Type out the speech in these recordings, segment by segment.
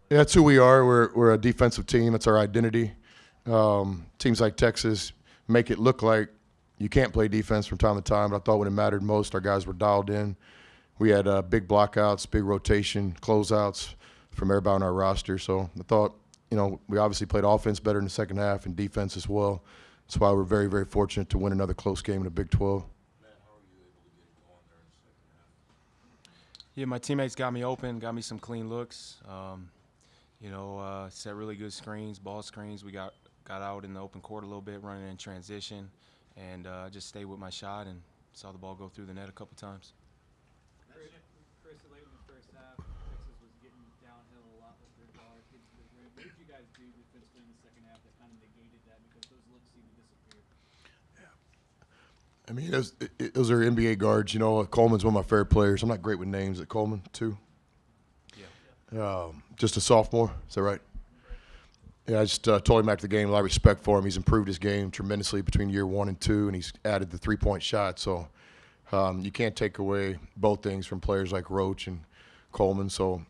Yeah, that's who we are. We're a defensive team. That's our identity. Teams like Texas make it look like you can't play defense from time to time, but I thought when it mattered most, our guys were dialed in. We had big blockouts, big rotation, closeouts from everybody on our roster. So I thought, we obviously played offense better in the second half and defense as well. That's why we're very, very fortunate to win another close game in the Big 12. Yeah, my teammates got me open, got me some clean looks. Set really good screens, ball screens. We got out in the open court a little bit, running in transition, and just stayed with my shot and saw the ball go through the net a couple times. Chris, late in the first half, Texas was getting downhill a lot with their guard, getting to the rim. What did you guys do defensively in the second half that kind of negated that because those looks seemed to disappear? I mean, those are NBA guards. Coleman's one of my favorite players. I'm not great with names at Coleman, too. Yeah. Just a sophomore. Is that right? Yeah, I just told him after the game a lot of respect for him. He's improved his game tremendously between year 1 and 2, and he's added the three-point shot. So you can't take away both things from players like Roach and Coleman. So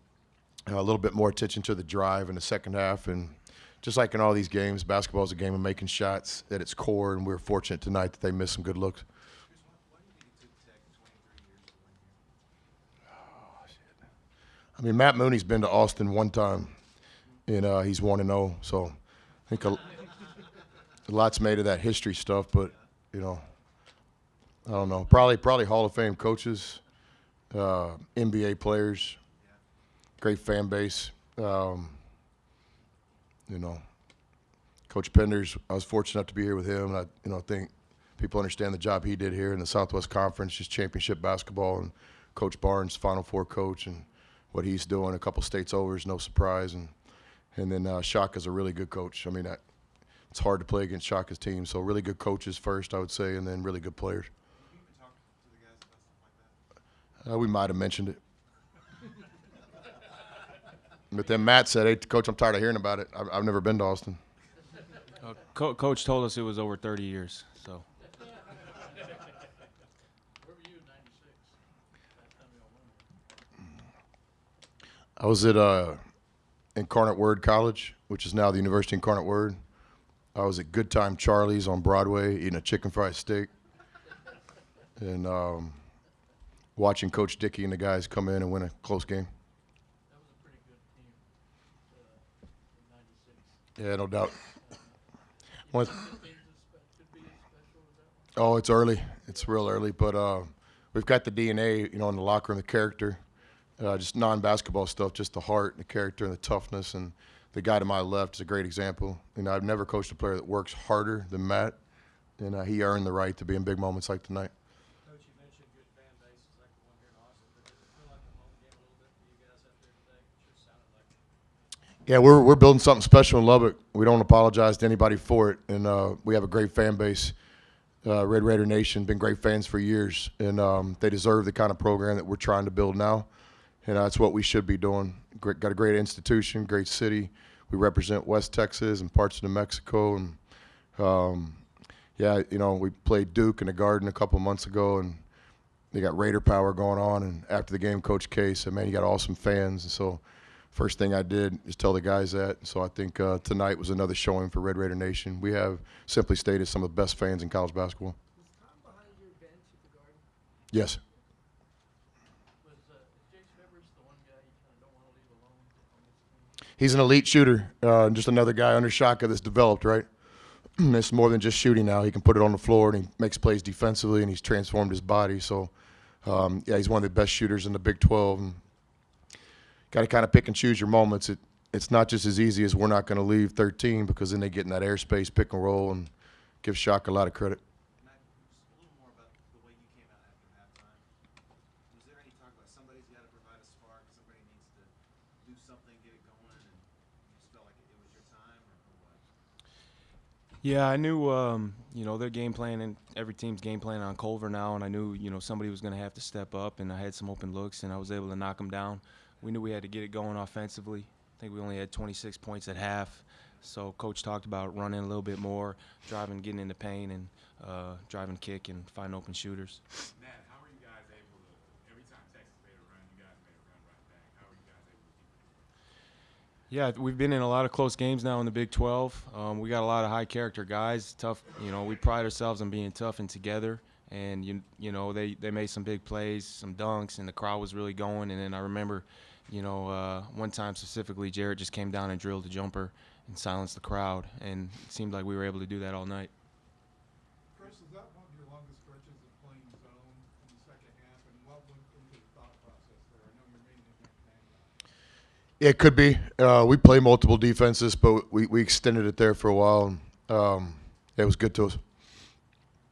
a little bit more attention to the drive in the second half. And just like in all these games, basketball is a game of making shots at its core, and we were fortunate tonight that they missed some good looks. I mean, Matt Mooney's been to Austin one time, and he's 1-0. So I think a lot's made of that history stuff, but I don't know. Probably Hall of Fame coaches, NBA players, great fan base. Coach Penders, I was fortunate enough to be here with him, and I think people understand the job he did here in the Southwest Conference, just championship basketball, and Coach Barnes, Final Four coach, and what he's doing a couple states over is no surprise. And then Shaka's a really good coach. I mean, it's hard to play against Shaka's team. So really good coaches first, I would say, and then really good players. We might have mentioned it. But then Matt said, "Hey, Coach, I'm tired of hearing about it. I've never been to Austin." Coach told us it was over 30 years. So. Where were you in '96? That time y'all won it. I was at Incarnate Word College, which is now the University of Incarnate Word. I was at Good Time Charlie's on Broadway eating a chicken fried steak and watching Coach Dickey and the guys come in and win a close game. That was a pretty good team in '96. Yeah, no doubt. Well, Could be as special as that one. oh, it's early. It's real early, but we've got the DNA, in the locker room, the character, just non-basketball stuff, just the heart, and the character, and the toughness. And the guy to my left is a great example. I've never coached a player that works harder than Matt, and he earned the right to be in big moments like tonight. Coach, you mentioned good fan bases like the one here in Austin, but does it feel like a home game a little bit for you guys out there today? It sure sounded like it. Yeah, we're building something special in Lubbock. We don't apologize to anybody for it, and we have a great fan base. Red Raider Nation, been great fans for years, and they deserve the kind of program that we're trying to build now, and that's what we should be doing. Got a great institution, great city. We represent West Texas and parts of New Mexico, and we played Duke in the Garden a couple months ago, and they got Raider power going on. And after the game, Coach K said, "Man, you got awesome fans." And so, first thing I did is tell the guys that. So I think tonight was another showing for Red Raider Nation. We have, simply stated, some of the best fans in college basketball. Was Tom behind your bench at the Garden? Yes. Was Jace Peppers the one guy you kind of don't want to leave alone on this team? He's an elite shooter, just another guy under Shaka that's developed, right? It's more than just shooting now. He can put it on the floor, and he makes plays defensively, and he's transformed his body. So, he's one of the best shooters in the Big 12. And got to kind of pick and choose your moments. It's not just as easy as we're not going to leave 13, because then they get in that airspace, pick and roll, and give Shaka a lot of credit. Matt, just a little more about the way you came out after halftime. Was there any talk about somebody's got to provide a spark, somebody needs to do something, get it going, and you just felt like it was your time, or what? Yeah, I knew, their game plan and every team's game plan on Culver now, and I knew, somebody was going to have to step up, and I had some open looks, and I was able to knock them down. We knew we had to get it going offensively. I think we only had 26 points at half, so Coach talked about running a little bit more, driving, getting into paint, and driving kick and finding open shooters. Matt, how were you guys able to, every time Texas made a run, you guys made a run right back? How were you guys able to keep it? Yeah, we've been in a lot of close games now in the Big 12. We got a lot of high character guys. Tough, we pride ourselves on being tough and together. And they made some big plays, some dunks, and the crowd was really going. And then I remember, one time specifically, Jarrett just came down and drilled a jumper and silenced the crowd. And it seemed like we were able to do that all night. Chris, is that one of your longest stretches of playing zone in the second half, and what went into the thought process there? I know you're mainly a man guy. It could be. We play multiple defenses, but we extended it there for a while. And, it was good to us.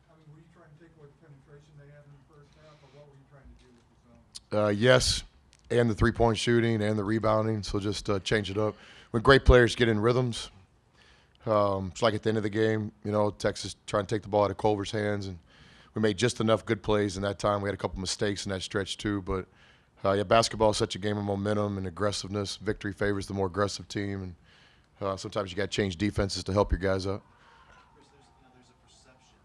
I mean, were you trying to take away the penetration they had in the first half, or what were you trying to do with the zone? Yes, and the three-point shooting and the rebounding, so just change it up. When great players get in rhythms, it's like at the end of the game, Texas trying to take the ball out of Culver's hands, and we made just enough good plays in that time. We had a couple mistakes in that stretch too, but basketball is such a game of momentum and aggressiveness. Victory favors the more aggressive team, and sometimes you got to change defenses to help your guys out. Chris, there's a perception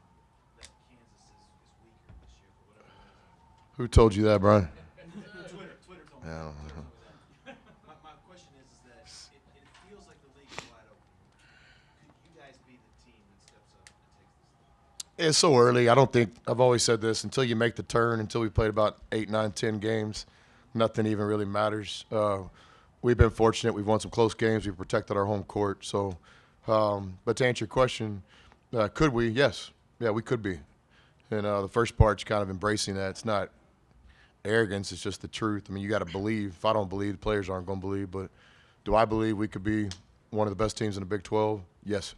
that Kansas is weaker this year for whatever reason. Who told you that, Brian? Twitter told me. I don't know. Twitter told me that. My question is that it feels like the league is wide open. Could you guys be the team that steps up and takes this? It's so early. I don't think I've always said this. Until you make the turn, until we played about 8, 9, 10 games, nothing even really matters. We've been fortunate. We've won some close games. We've protected our home court. So, but to answer your question, could we? Yes. Yeah, we could be. And the first part's kind of embracing that. It's not arrogance. It's just the truth. I mean, you got to believe. If I don't believe, the players aren't going to believe. But do I believe we could be one of the best teams in the Big 12? Yes.